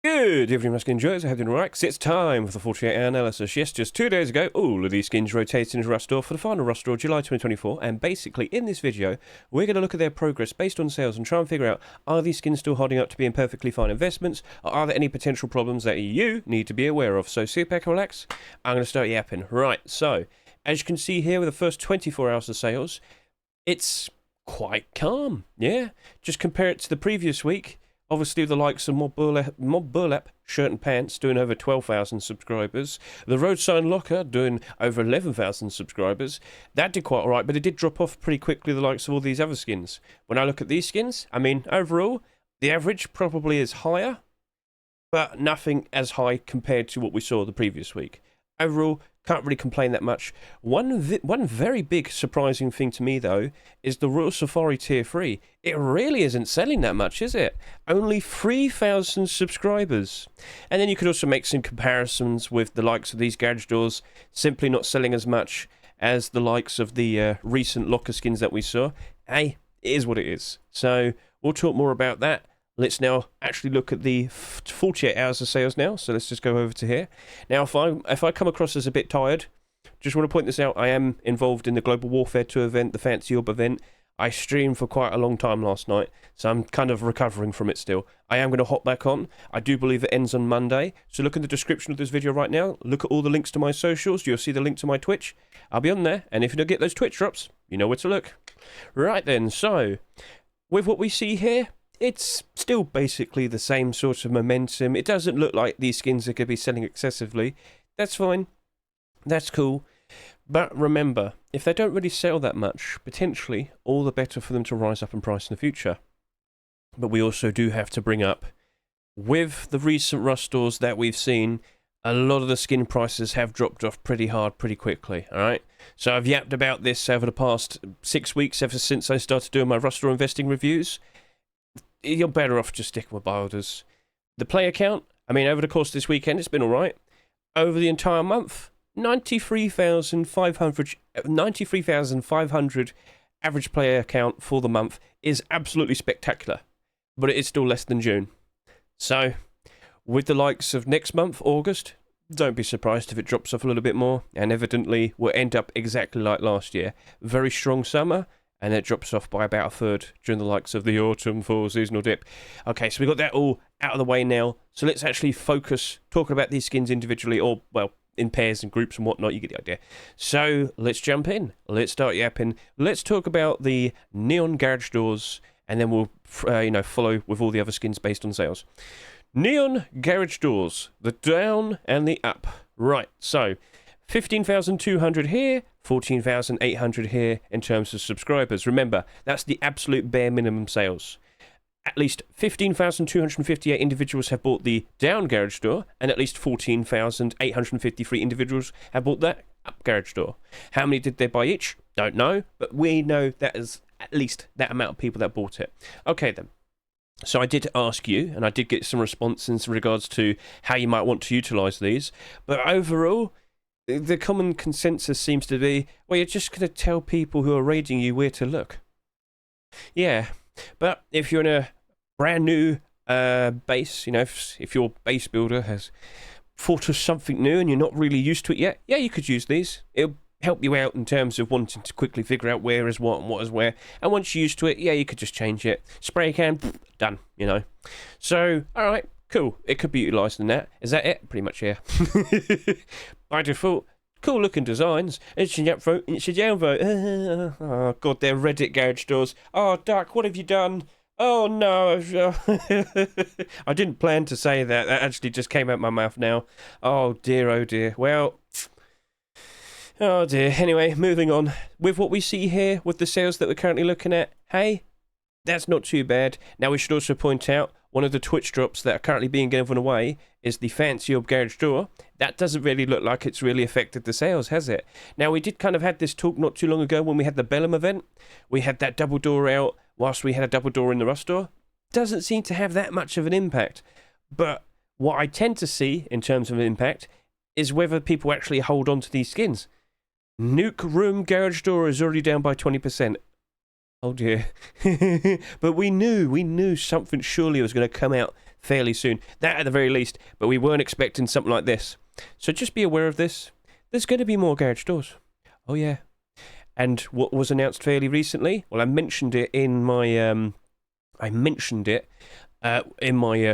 Good evening, my skin enjoyers. I hope you're doing alright. It's time for the 48-hour analysis. Yes, just 2 days ago, all of these skins rotated into Rust Store for the final Rust Store, July 2024. And basically, in this video, we're going to look at their progress based on sales and try and figure out, are these skins still holding up to being perfectly fine investments? Or are there any potential problems that you need to be aware of? So sit back and relax. I'm going to start yapping. Right, so, as you can see here with the first 24 hours of sales, it's quite calm. Yeah, just compare it to the previous week. Obviously, the likes of Mob Burlap Shirt and Pants doing over 12,000 subscribers. The Road Sign Locker doing over 11,000 subscribers. That did quite alright, but it did drop off pretty quickly, the likes of all these other skins. When I look at these skins, I mean, overall, the average probably is higher, but nothing as high compared to what we saw the previous week. Overall, can't really complain that much. One very big surprising thing to me, though, is the Royal Safari Tier 3. It really isn't selling that much, is it? Only 3,000 subscribers. And then you could also make some comparisons with the likes of these garage doors, simply not selling as much as the likes of the recent locker skins that we saw. Hey, it is what it is. So, we'll talk more about that. Let's now actually look at the 48 hours of sales now. So let's just go over to here. Now, if I come across as a bit tired, just want to point this out. I am involved in the Global Warfare 2 event, the FancyOrb event. I streamed for quite a long time last night, so I'm kind of recovering from it still. I am going to hop back on. I do believe it ends on Monday. So look in the description of this video right now. Look at all the links to my socials. You'll see the link to my Twitch. I'll be on there. And if you don't get those Twitch drops, you know where to look. Right then, so with what we see here, it's still basically the same sort of momentum. It doesn't look like these skins are going to be selling excessively. That's fine. That's cool. But remember, if they don't really sell that much, potentially, all the better for them to rise up in price in the future. But we also do have to bring up, with the recent Rust stores that we've seen, a lot of the skin prices have dropped off pretty hard pretty quickly, alright? So I've yapped about this over the past 6 weeks, ever since I started doing my Rust store investing reviews. You're better off just sticking with buy orders. The player count, I mean, over the course of this weekend, it's been alright. Over the entire month, 93,500 average player count for the month is absolutely spectacular. But it is still less than June. So, with the likes of next month, August, don't be surprised if it drops off a little bit more. And evidently, will end up exactly like last year. Very strong summer. And it drops off by about a third during the likes of the autumn fall seasonal dip. Okay, so we got that all out of the way now. So let's actually focus talking about these skins individually, or, well, in pairs and groups and whatnot. You get the idea. So let's jump in. Let's start yapping. Let's talk about the neon garage doors, and then we'll, follow with all the other skins based on sales. Neon garage doors, the down and the up. Right, so 15,200 here, 14,800 here in terms of subscribers. Remember, that's the absolute bare minimum sales. At least 15,258 individuals have bought the down garage door, and at least 14,853 individuals have bought that up garage door. How many did they buy each? Don't know, but we know that is at least that amount of people that bought it. Okay then. So I did ask you, and I did get some responses in regards to how you might want to utilize these, but overall, the common consensus seems to be, well, you're just going to tell people who are raiding you where to look. Yeah, but if you're in a brand new base, if your base builder has thought of something new and you're not really used to it yet, yeah, you could use these. It'll help you out in terms of wanting to quickly figure out where is what and what is where. And once you're used to it, yeah, you could just change it. Spray a can, done, So, all right. Cool, it could be utilised in that. Is that it? Pretty much, yeah. By default, cool looking designs. It's a downvote. Oh, God, they're Reddit garage doors. Oh, Duck, what have you done? Oh, no. I didn't plan to say that. That actually just came out my mouth now. Oh, dear, oh, dear. Well, oh, dear. Anyway, moving on. With what we see here, with the sales that we're currently looking at, hey, that's not too bad. Now, we should also point out, one of the Twitch drops that are currently being given away is the FancyOrb garage door. That doesn't really look like it's really affected the sales, has it? Now, we did kind of had this talk not too long ago when we had the Bellum event. We had that double door out whilst we had a double door in the Rust store. Doesn't seem to have that much of an impact. But what I tend to see in terms of an impact is whether people actually hold on to these skins. Nuke Room garage door is already down by 20%. Oh dear. But we knew something surely was going to come out fairly soon. That at the very least, but we weren't expecting something like this. So just be aware of this. There's going to be more garage doors. Oh yeah. And what was announced fairly recently? Well, I mentioned it in my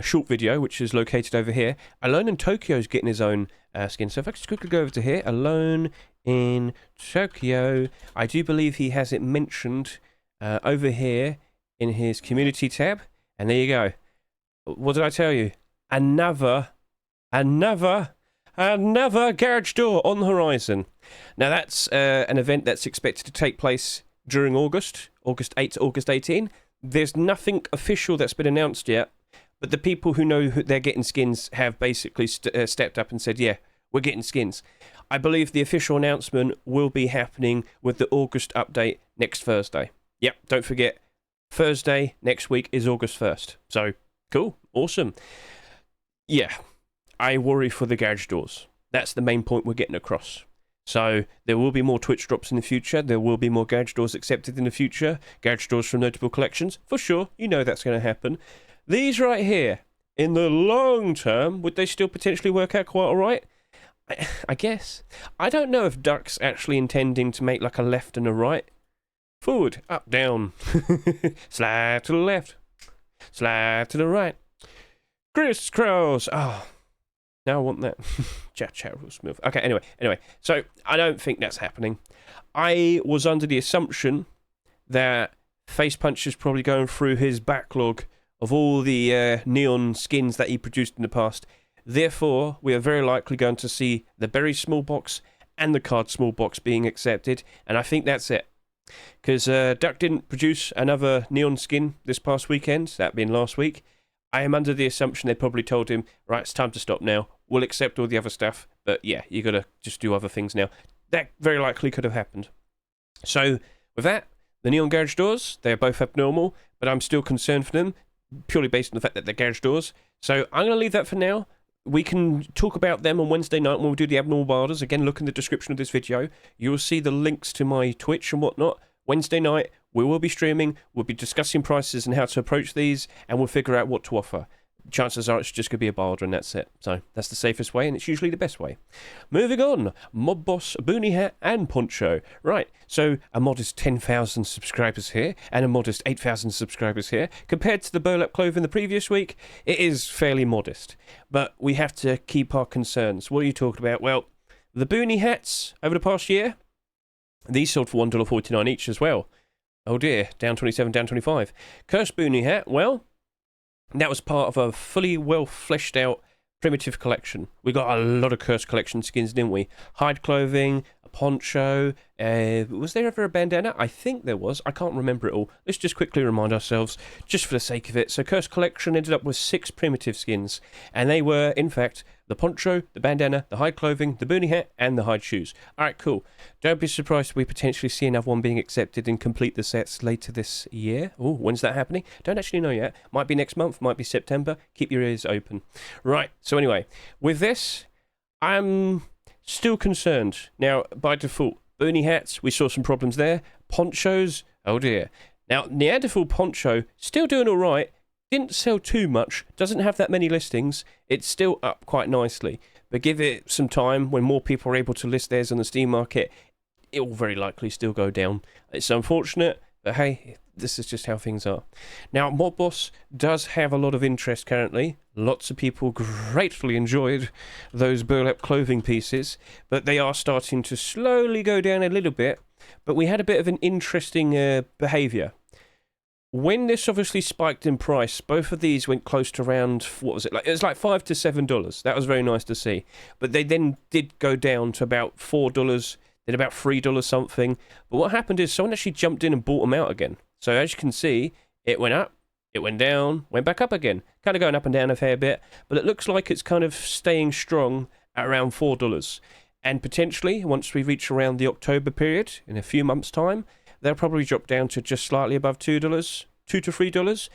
short video, which is located over here. AloneInTokyo is getting his own skin. So if I just quickly go over to here, AloneInTokyo. I do believe he has it mentioned over here in his community tab. And there you go. What did I tell you? Another garage door on the horizon. Now that's an event that's expected to take place during August 8 to August 18. There's nothing official that's been announced yet, but the people who know they're getting skins have basically stepped up and said, yeah, we're getting skins. I believe the official announcement will be happening with the August update next Thursday. Yep, don't forget, Thursday next week is August 1st. So, cool, awesome. Yeah, I worry for the garage doors. That's the main point we're getting across. So there will be more Twitch drops in the future. There will be more garage doors accepted in the future. Garage doors from notable collections. For sure, you know that's going to happen. These right here, in the long term, would they still potentially work out quite all right? I guess. I don't know if Duck's actually intending to make like a left and a right. Forward, up, down. Slide to the left. Slide to the right. Crisscross. Oh. Now I want that. Chat real smooth. Okay, anyway. So I don't think that's happening. I was under the assumption that Face Punch is probably going through his backlog of all the neon skins that he produced in the past. Therefore, we are very likely going to see the Berry small box and the card small box being accepted, and I think that's it. Because Duck didn't produce another neon skin this past weekend, that being last week. I am under the assumption they probably told him, right, it's time to stop now. We'll accept all the other stuff, but yeah, you got to just do other things now. That very likely could have happened. So, with that, the neon garage doors, they're both abnormal, but I'm still concerned for them, purely based on the fact that they're garage doors. So, I'm going to leave that for now. We can talk about them on Wednesday night when we do the abnormal barders. Again, look in the description of this video. You will see the links to my Twitch and whatnot. Wednesday night, we will be streaming, we'll be discussing prices and how to approach these, and we'll figure out what to offer. Chances are it's just going to be a barter and that's it. So that's the safest way, and it's usually the best way. Moving on, Mob Boss, Boonie Hat, and Poncho. Right, so a modest 10,000 subscribers here, and a modest 8,000 subscribers here. Compared to the burlap clothing the previous week, it is fairly modest. But we have to keep our concerns. What are you talking about? Well, the Boonie Hats over the past year, these sold for $1.49 each as well. Oh dear, down 27, down 25. Qaixx Boonie Hat, well, that was part of a fully well fleshed out primitive collection. We got a lot of Qaixx collection skins, didn't we? Hide clothing, a poncho. Was there ever a bandana? I think there was. I can't remember it all. Let's just quickly remind ourselves, just for the sake of it. So Qaixx collection ended up with 6 primitive skins, and they were, in fact, the poncho, the bandana, the hide clothing, the boonie hat, and the hide shoes. Alright, cool. Don't be surprised if we potentially see another one being accepted and complete the sets later this year. Oh, when's that happening? Don't actually know yet. Might be next month, might be September. Keep your ears open. Right, so anyway, with this, I'm still concerned. Now, by default, boonie hats, we saw some problems there. Ponchos, oh dear. Now, Neanderthal poncho, still doing alright. Didn't sell too much, doesn't have that many listings. It's still up quite nicely. But give it some time, when more people are able to list theirs on the Steam market, it will very likely still go down. It's unfortunate, but hey, this is just how things are. Now, Mob Boss does have a lot of interest currently. Lots of people gratefully enjoyed those burlap clothing pieces, but they are starting to slowly go down a little bit. But we had a bit of an interesting behaviour. When this obviously spiked in price, both of these went close to around, what was it? It was like $5 to $7. That was very nice to see. But they then did go down to about $4, then about $3 something. But what happened is someone actually jumped in and bought them out again. So as you can see, it went up, it went down, went back up again. Kind of going up and down a fair bit. But it looks like it's kind of staying strong at around $4. And potentially, once we reach around the October period, in a few months' time, they'll probably drop down to just slightly above $2, $2 to $3.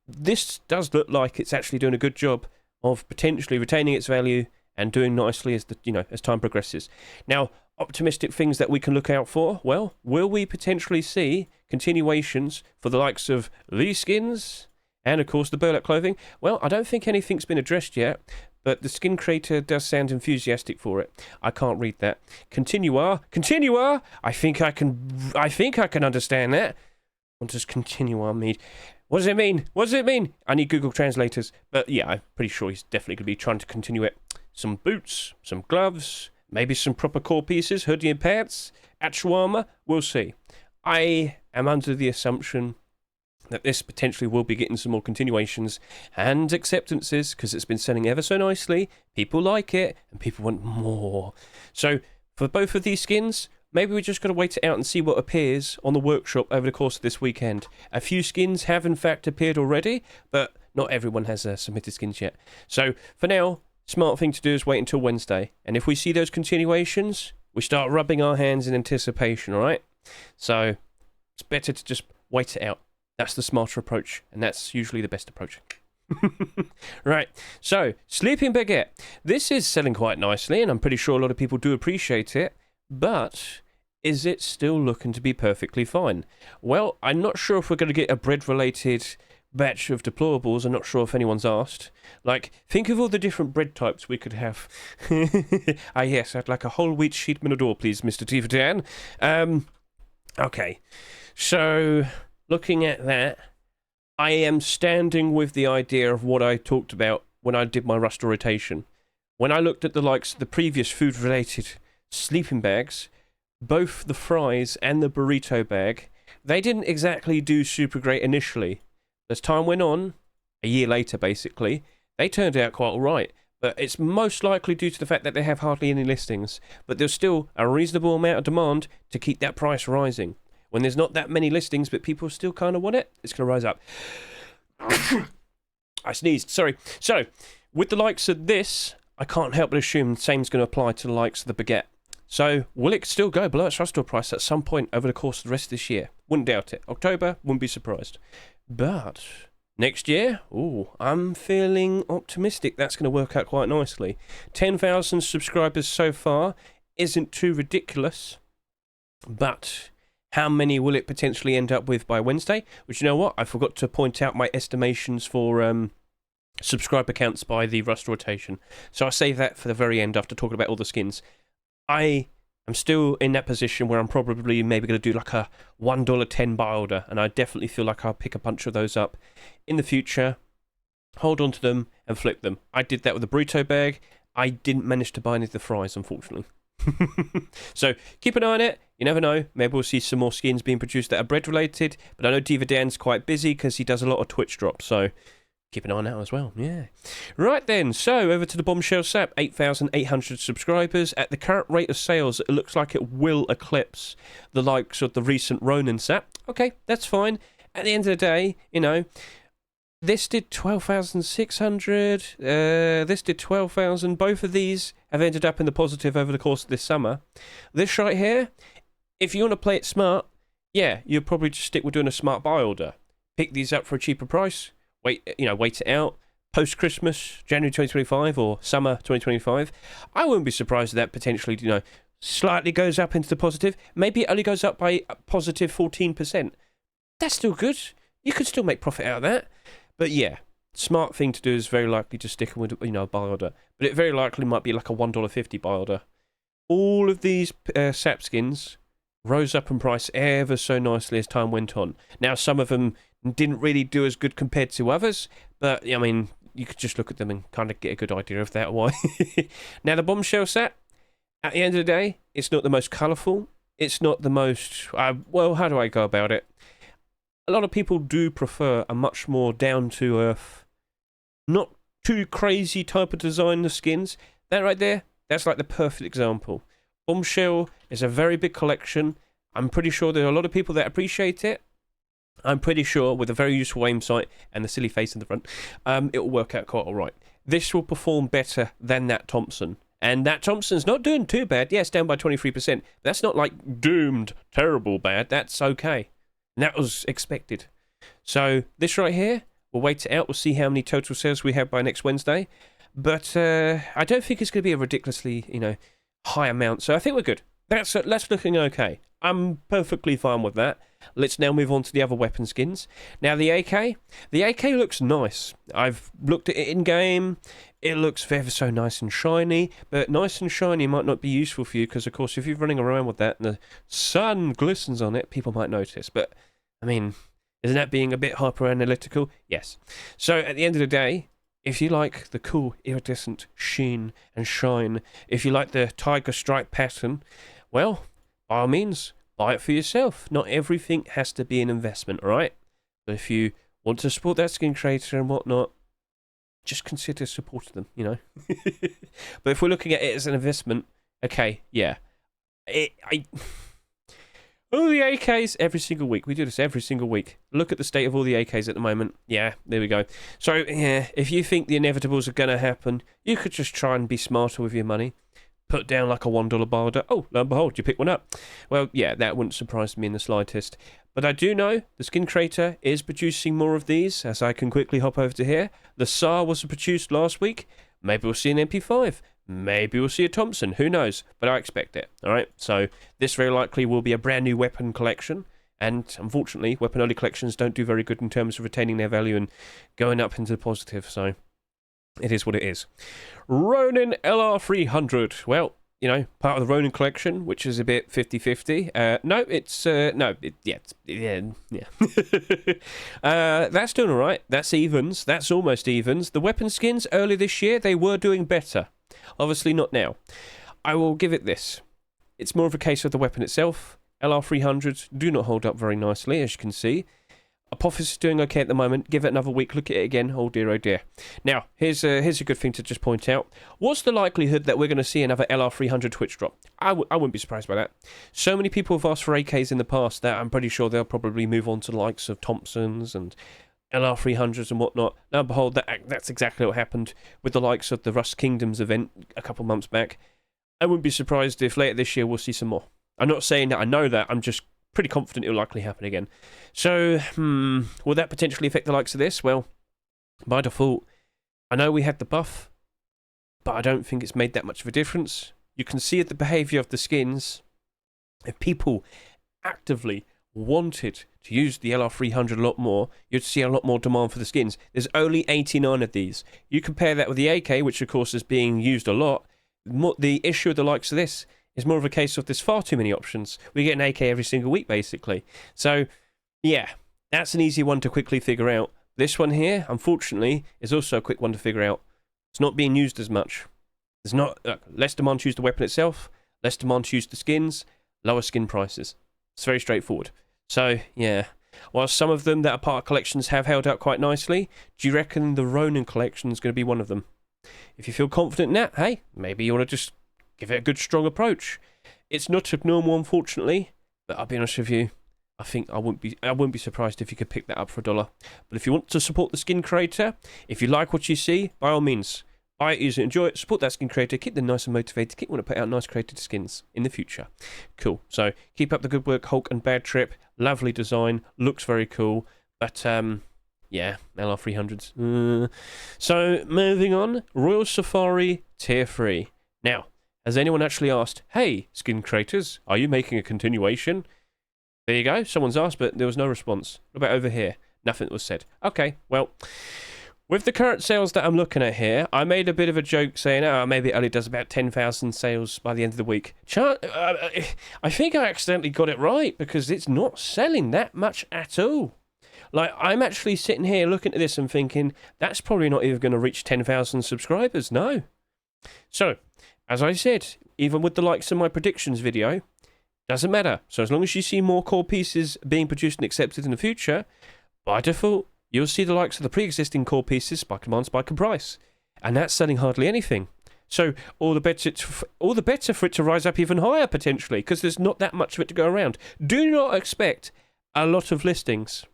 This does look like it's actually doing a good job of potentially retaining its value and doing nicely as as time progresses. Now, optimistic things that we can look out for. Well, will we potentially see continuations for the likes of these skins And, of course, the burlap clothing. Well, I don't think anything's been addressed yet, but the skin creator does sound enthusiastic for it. I can't read that. Continua? I think I can understand that. What does continua mean? What does it mean? I need Google translators. But, yeah, I'm pretty sure he's definitely going to be trying to continue it. Some boots, some gloves, maybe some proper core pieces, hoodie and pants, actual armor. We'll see. I am under the assumption that this potentially will be getting some more continuations and acceptances because it's been selling ever so nicely. People like it and people want more. So for both of these skins, maybe we just got to wait it out and see what appears on the workshop over the course of this weekend. A few skins have in fact appeared already, but not everyone has submitted skins yet. So for now, smart thing to do is wait until Wednesday. And if we see those continuations, we start rubbing our hands in anticipation, all right? So it's better to just wait it out. That's the smarter approach, and that's usually the best approach. Right, so Sleeping Baguette. This is selling quite nicely, and I'm pretty sure a lot of people do appreciate it, but is it still looking to be perfectly fine? Well, I'm not sure if we're going to get a bread-related batch of deplorables. I'm not sure if anyone's asked. Like, think of all the different bread types we could have. Yes, I'd like a whole wheat sheet Minador, please, Mr. Tivertan. Okay, so looking at that, I am standing with the idea of what I talked about when I did my Rust rotation. When I looked at the likes of the previous food-related sleeping bags, both the fries and the burrito bag, they didn't exactly do super great initially. As time went on, a year later basically, they turned out quite alright. But it's most likely due to the fact that they have hardly any listings. But there's still a reasonable amount of demand to keep that price rising. When there's not that many listings, but people still kind of want it, it's going to rise up. I sneezed, sorry. So, with the likes of this, I can't help but assume the same's going to apply to the likes of the Baguette. So, will it still go below its Rust price at some point over the course of the rest of this year? Wouldn't doubt it. October, wouldn't be surprised. But next year, I'm feeling optimistic. That's going to work out quite nicely. 10,000 subscribers so far isn't too ridiculous, but how many will it potentially end up with by Wednesday? Which, you know what? I forgot to point out my estimations for subscriber counts by the Rust rotation. So I'll save that for the very end after talking about all the skins. I am still in that position where I'm probably maybe going to do like a $1.10 buy order, and I definitely feel like I'll pick a bunch of those up in the future, hold on to them, and flip them. I did that with the burrito bag. I didn't manage to buy any of the fries, unfortunately. So keep an eye on it. You never know. Maybe we'll see some more skins being produced that are bread related. But I know Diva Dan's quite busy because he does a lot of Twitch drops. So keep an eye on that as well. Yeah. Right then. So over to the Bombshell SAP. 8,800 subscribers. At the current rate of sales, it looks like it will eclipse the likes of the recent Ronin SAP. Okay, that's fine. At the end of the day, you know, this did 12,600. This did 12,000. Both of these have ended up in the positive over the course of this summer. This right here, if you want to play it smart, yeah, you'll probably just stick with doing a smart buy order. Pick these up for a cheaper price. Wait it out. Post Christmas, January 2025 or summer 2025. I wouldn't be surprised if that potentially, slightly goes up into the positive. Maybe it only goes up by a positive 14%. That's still good. You could still make profit out of that. But yeah, smart thing to do is very likely to stick with, a buy order. But it very likely might be like a $1.50 buy order. All of these SAP skins rose up in price ever so nicely as time went on. Now, some of them didn't really do as good compared to others, but, I mean, you could just look at them and kind of get a good idea of that, why. Now, the Bombshell SAP, at the end of the day, it's not the most colourful. It's not the most, well, how do I go about it? A lot of people do prefer a much more down-to-earth, not too crazy type of design of skins. That right there, that's like the perfect example. Bombshell is a very big collection. I'm pretty sure there are a lot of people that appreciate it. I'm pretty sure with a very useful aim sight and the silly face in the front, it will work out quite alright. This will perform better than that Thompson. And that Thompson's not doing too bad. Yes, down by 23%. That's not like doomed, terrible bad. That's okay. And that was expected. So this right here, we'll wait it out. We'll see how many total sales we have by next Wednesday. But I don't think it's going to be a ridiculously, high amount. So I think we're good. That's looking okay. I'm perfectly fine with that. Let's now move on to the other weapon skins. Now, the AK looks nice. I've looked at it in-game. It looks ever so nice and shiny, but nice and shiny might not be useful for you because, of course, if you're running around with that and the sun glistens on it, people might notice. But, I mean, isn't that being a bit hyper-analytical? Yes. So, at the end of the day, if you like the cool iridescent sheen and shine, if you like the tiger stripe pattern, well, by all means, buy it for yourself. Not everything has to be an investment, alright? But if you want to support that skin creator and whatnot, just consider supporting them, you know? But if we're looking at it as an investment, okay, yeah. All the AKs every single week. We do this every single week. Look at the state of all the AKs at the moment. Yeah, there we go. So, yeah, if you think the inevitables are going to happen, you could just try and be smarter with your money. Put down like a $1 barda. Oh, lo and behold, you pick one up. Well, yeah, that wouldn't surprise me in the slightest. But I do know the skin creator is producing more of these, as I can quickly hop over to here. The SAR was produced last week. Maybe we'll see an MP5. Maybe we'll see a Thompson. Who knows? But I expect it. All right. So this very likely will be a brand new weapon collection. And unfortunately, weapon-only collections don't do very good in terms of retaining their value and going up into the positive. So it is what it is. Ronin LR300. Well, you know, part of the Ronin collection, which is a bit 50-50. No, it's that's doing all right. That's evens. That's almost evens. The weapon skins early this year, they were doing better. Obviously not now. I will give it this. It's more of a case of the weapon itself. LR300s do not hold up very nicely, as you can see. Apophis is doing okay at the moment. Give it another week. Look at it again. Oh dear, oh dear. Now, here's a good thing to just point out. What's the likelihood that we're going to see another LR300 Twitch drop? I wouldn't be surprised by that. So many people have asked for AKs in the past that I'm pretty sure they'll probably move on to the likes of Thompsons and LR300s and whatnot. Now, behold, that's exactly what happened with the likes of the Rust Kingdoms event a couple months back. I wouldn't be surprised if later this year we'll see some more. I'm not saying that I know that. I'm just pretty confident it'll likely happen again. So, will that potentially affect the likes of this? Well, by default, I know we had the buff, but I don't think it's made that much of a difference. You can see the behaviour of the skins. If people actively wanted to use the LR300 a lot more, you'd see a lot more demand for the skins. There's only 89 of these. You compare that with the AK, which of course is being used a lot. The issue with the likes of this is more of a case of there's far too many options. We get an AK every single week, basically. So, yeah, that's an easy one to quickly figure out. This one here, unfortunately, is also a quick one to figure out. It's not being used as much. There's not less demand to use the weapon itself, less demand to use the skins, lower skin prices. It's very straightforward. So, yeah. While some of them that are part of collections have held up quite nicely, do you reckon the Ronin collection is going to be one of them? If you feel confident in that, hey, maybe you want to just give it a good, strong approach. It's not abnormal, unfortunately, but I'll be honest with you, I think I wouldn't be surprised if you could pick that up for $1. But if you want to support the skin creator, if you like what you see, by all means, buy it, use it, enjoy it, support that skin creator, keep them nice and motivated, keep wanting to put out nice created skins in the future. Cool. So keep up the good work, Hulk and Bad Trip. Lovely design, looks very cool, but yeah, LR300s. So moving on, Royal Safari Tier 3. Now, has anyone actually asked, hey, skin creators, are you making a continuation? There you go, someone's asked, but there was no response. What about over here? Nothing was said. Okay, well, with the current sales that I'm looking at here, I made a bit of a joke saying, oh, maybe it only does about 10,000 sales by the end of the week. I think I accidentally got it right, because it's not selling that much at all. Like, I'm actually sitting here looking at this and thinking, that's probably not even going to reach 10,000 subscribers, no. So, as I said, even with the likes of my predictions video, doesn't matter. So as long as you see more core pieces being produced and accepted in the future, by default, you'll see the likes of the pre-existing core pieces spike demand, spike in price. And that's selling hardly anything. So all the better for it to rise up even higher, potentially, because there's not that much of it to go around. Do not expect a lot of listings.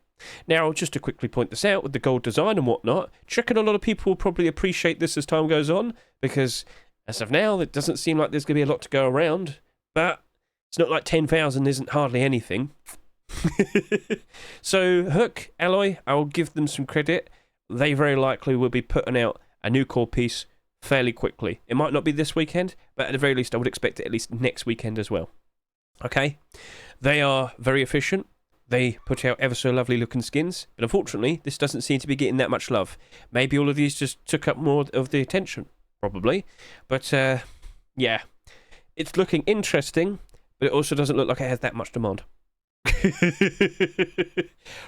Now, just to quickly point this out, with the gold design and whatnot, I reckon a lot of people will probably appreciate this as time goes on, because as of now, it doesn't seem like there's going to be a lot to go around, but it's not like 10,000 isn't hardly anything. So, Hook, Alloy, I'll give them some credit. They very likely will be putting out a new core piece fairly quickly. It might not be this weekend, but at the very least, I would expect it at least next weekend as well. Okay, they are very efficient. They put out ever so lovely looking skins, but unfortunately, this doesn't seem to be getting that much love. Maybe all of these just took up more of the attention, probably. But yeah, it's looking interesting, but it also doesn't look like it has that much demand.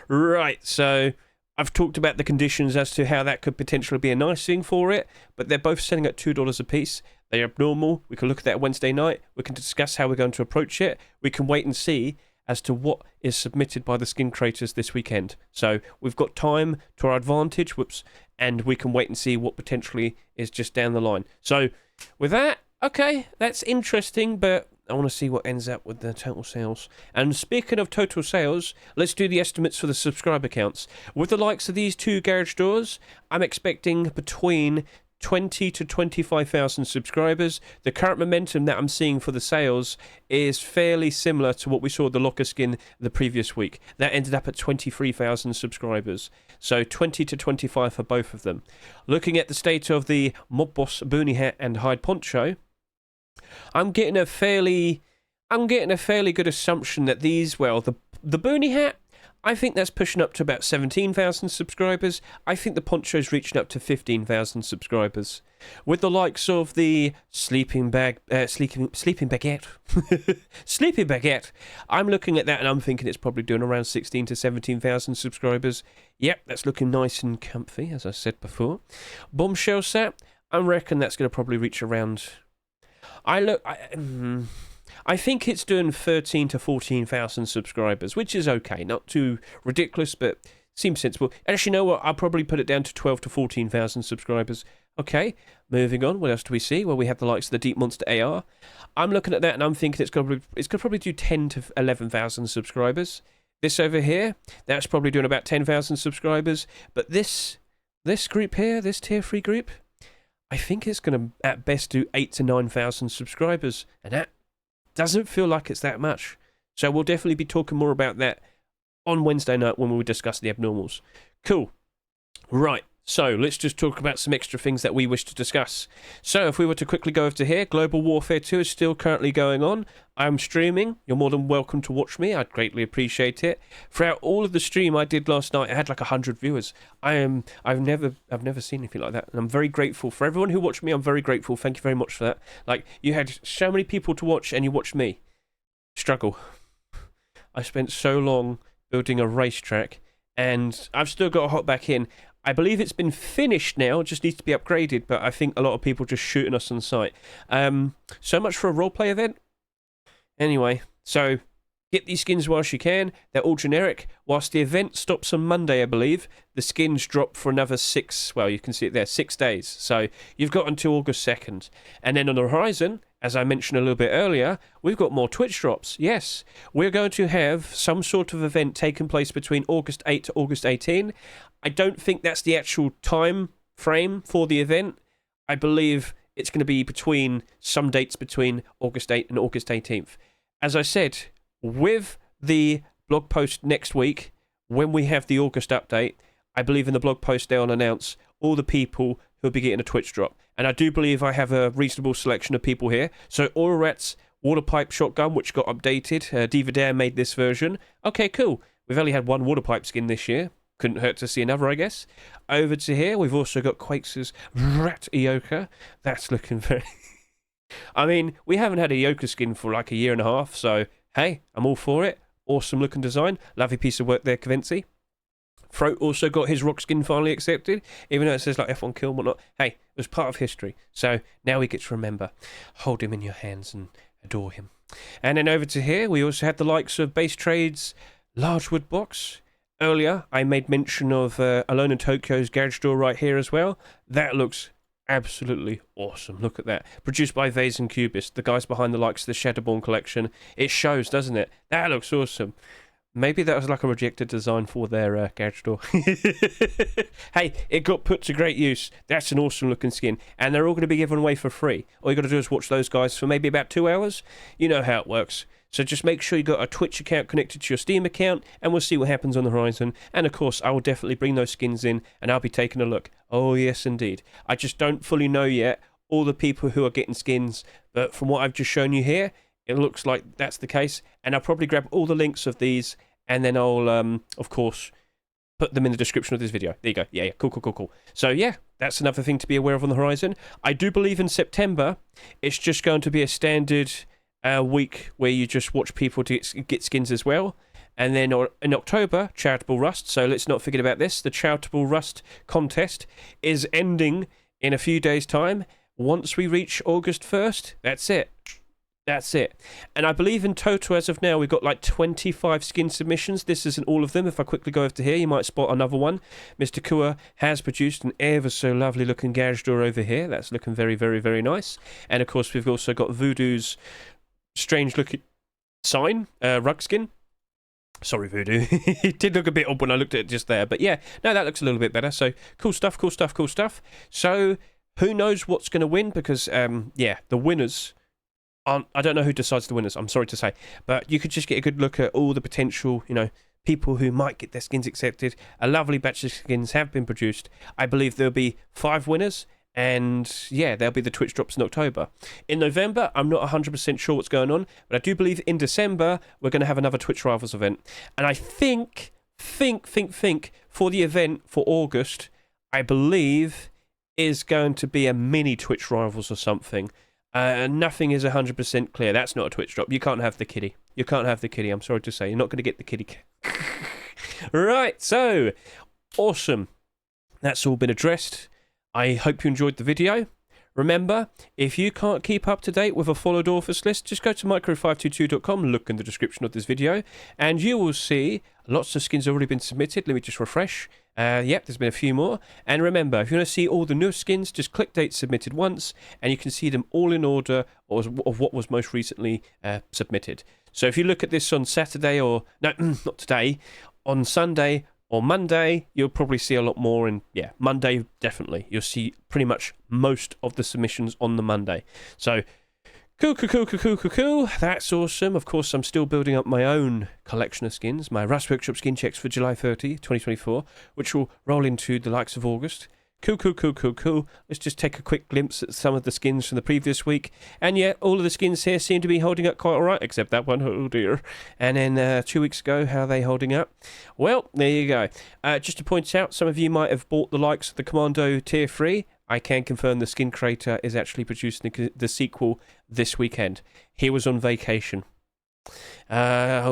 Right, so I've talked about the conditions as to how that could potentially be a nice thing for it, but they're both selling at $2 a piece. They're abnormal. We can look at that Wednesday night. We can discuss how we're going to approach it. We can wait and see as to what is submitted by the skin creators this weekend. So we've got time to our advantage, and we can wait and see what potentially is just down the line. So with that, okay, that's interesting, but I want to see what ends up with the total sales. And speaking of total sales, let's do the estimates for the subscriber counts. With the likes of these two garage doors, I'm expecting between 20 to 25,000 subscribers. The current momentum that I'm seeing for the sales is fairly similar to what we saw the locker skin the previous week. That ended up at 23,000 subscribers. So 20 to 25 for both of them. Looking at the state of the Boss Boonie hat and hide poncho, I'm getting a fairly good assumption that these, well, the Boonie hat, I think that's pushing up to about 17,000 subscribers. I think the poncho's reaching up to 15,000 subscribers. With the likes of the sleeping baguette, sleeping baguette, I'm looking at that and I'm thinking it's probably doing around 16 to 17,000 subscribers. Yep, that's looking nice and comfy, as I said before. Bombshell SAP, I reckon that's going to probably reach around. I think it's doing 13 to 14,000 subscribers, which is okay. Not too ridiculous, but seems sensible. Actually, you know what? I'll probably put it down to 12 to 14,000 subscribers. Okay, moving on. What else do we see? Well, we have the likes of the Deep Monster AR. I'm looking at that and I'm thinking it's going to probably do 10 to 11,000 subscribers. This over here, that's probably doing about 10,000 subscribers. But this group here, this tier 3 group, I think it's going to at best do 8 to 9,000 subscribers, and that doesn't feel like it's that much. So we'll definitely be talking more about that on Wednesday night when we discuss the abnormals. Cool. Right. So let's just talk about some extra things that we wish to discuss. So if we were to quickly go over to here, Global Warfare 2 is still currently going on. I'm streaming. You're more than welcome to watch me. I'd greatly appreciate it. Throughout all of the stream I did last night, I had like 100 viewers. I've never seen anything like that, and I'm very grateful for everyone who watched me. I'm very grateful. Thank you very much for that. Like, you had so many people to watch, and you watched me struggle. I spent so long building a racetrack, and I've still got to hop back in. I believe it's been finished now, it just needs to be upgraded, but I think a lot of people just shooting us on sight. So much for a roleplay event. Anyway, so get these skins whilst you can. They're all generic. Whilst the event stops on Monday, I believe, the skins drop for another 6, well, you can see it there, 6 days. So you've got until August 2nd. And then on the horizon, as I mentioned a little bit earlier, we've got more Twitch drops. Yes, we're going to have some sort of event taking place between August 8 to August 18. I don't think that's the actual time frame for the event. I believe it's going to be between some dates between August 8 and August 18th. As I said, with the blog post next week, when we have the August update, I believe in the blog post they'll announce all the people who'll be getting a Twitch drop. And I do believe I have a reasonable selection of people here. So Oilrats water pipe shotgun, which got updated. Diva made this version. Okay, cool. We've only had one water pipe skin this year. Couldn't hurt to see another, I guess. Over to here, we've also got Qaixx Rat Eoka. That's looking very... I mean, we haven't had a Eoka skin for like a year and a half, so hey, I'm all for it. Awesome looking design. Lovely piece of work there, Qaixx. Throat also got his rock skin finally accepted, even though it says like F1 kill and whatnot. Hey, it was part of history, so now we get to remember. Hold him in your hands and adore him. And then over to here, we also had the likes of BASETRADETV's large wood box. Earlier, I made mention of AloneInTokyo's garage door right here as well. That looks absolutely awesome. Look at that. Produced by Vase and Cubist, the guys behind the likes of the Shadowborn collection. It shows, doesn't it? That looks awesome. Maybe that was like a rejected design for their garage door. Hey, it got put to great use. That's an awesome looking skin. And they're all going to be given away for free. All you got to do is watch those guys for maybe about 2 hours. You know how it works. So just make sure you got a Twitch account connected to your Steam account, and we'll see what happens on the horizon. And of course, I will definitely bring those skins in, and I'll be taking a look. Oh yes, indeed. I just don't fully know yet all the people who are getting skins, but from what I've just shown you here, it looks like that's the case. And I'll probably grab all the links of these, and then I'll, of course, put them in the description of this video. There you go. Yeah, cool. So, yeah, that's another thing to be aware of on the horizon. I do believe in September, it's just going to be a standard week where you just watch people to get skins as well. And then in October, Charitable Rust. So let's not forget about this. The Charitable Rust contest is ending in a few days' time. Once we reach August 1st, that's it. That's it. And I believe in total, as of now, we've got like 25 skin submissions. This isn't all of them. If I quickly go over to here, you might spot another one. Mr. Kua has produced an ever so lovely looking garage door over here. That's looking very, very, very nice. And of course, we've also got Voodoo's strange looking sign, rug skin. Sorry, Voodoo. It did look a bit odd when I looked at it just there. But yeah, no, that looks a little bit better. So cool stuff. So who knows what's going to win? Because, yeah, the winners... I don't know who decides the winners, I'm sorry to say, but you could just get a good look at all the potential, people who might get their skins accepted. A lovely batch of skins have been produced. I believe there'll be 5 winners, and yeah, there'll be the Twitch drops in October. In November, I'm not 100% sure what's going on, but I do believe in December, we're going to have another Twitch Rivals event. And I think, for the event for August, I believe is going to be a mini Twitch Rivals or something. Nothing is 100% clear. That's not a Twitch drop. You can't have the kitty. I'm sorry to say. You're not going to get the kitty. Right, so, awesome. That's all been addressed. I hope you enjoyed the video. Remember, if you can't keep up to date with a followed authors list, just go to micro522.com, look in the description of this video, and you will see lots of skins already been submitted. Let me just refresh. Yep, there's been a few more. And remember, if you want to see all the new skins, just click dates submitted once, and you can see them all in order of what was most recently submitted. So if you look at this on Saturday, or no, not today, on Sunday or Monday, you'll probably see a lot more. And yeah, Monday, definitely. You'll see pretty much most of the submissions on the Monday. So, cool. That's awesome. Of course, I'm still building up my own collection of skins, my Rust Workshop skin checks for July 30, 2024, which will roll into the likes of August. Cool. Let's just take a quick glimpse at some of the skins from the previous week. And yeah, all of the skins here seem to be holding up quite alright, except that one. Oh dear. And then 2 weeks ago, how are they holding up? Well, there you go. Just to point out, some of you might have bought the likes of the Commando Tier 3. I can confirm the skin creator is actually producing the sequel this weekend. He was on vacation. That's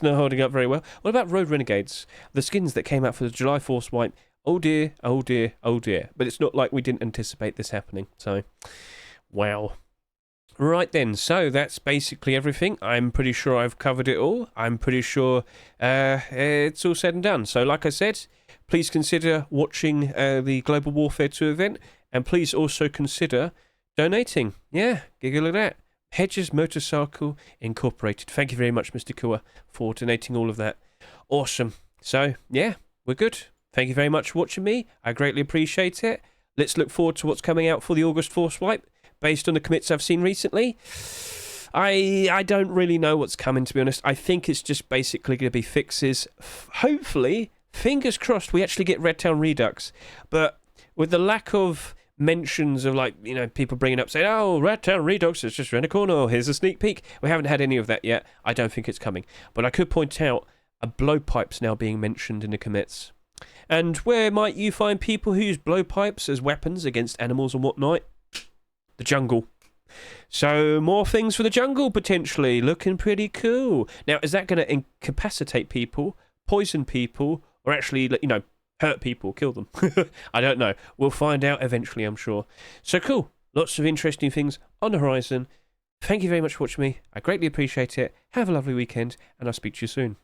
not holding up very well. What about Road Renegades? The skins that came out for the July Force wipe. Oh dear. But it's not like we didn't anticipate this happening. So, wow. Right then, so that's basically everything. I'm pretty sure I've covered it all. I'm pretty sure it's all said and done. So like I said, please consider watching the Global Warfare 2 event, and please also consider donating. Yeah, giggle at that. Hedge's Motorcycle Incorporated. Thank you very much, Mr. Kua, for donating all of that. Awesome. So, yeah, we're good. Thank you very much for watching me. I greatly appreciate it. Let's look forward to what's coming out for the August Force wipe, based on the commits I've seen recently. I don't really know what's coming, to be honest. I think it's just basically going to be fixes. Hopefully, fingers crossed, we actually get Red Town Redux. But with the lack of mentions of, like, people bringing up saying, oh, Red Town Redux is just around the corner, or here's a sneak peek. We haven't had any of that yet. I don't think it's coming. But I could point out a blowpipe's now being mentioned in the commits. And where might you find people who use blowpipes as weapons against animals and whatnot? The jungle. So more things for the jungle, potentially. Looking pretty cool. Now, is that going to incapacitate people, poison people, or actually, hurt people, kill them? I don't know. We'll find out eventually, I'm sure. So cool. Lots of interesting things on the horizon. Thank you very much for watching me. I greatly appreciate it. Have a lovely weekend, and I'll speak to you soon.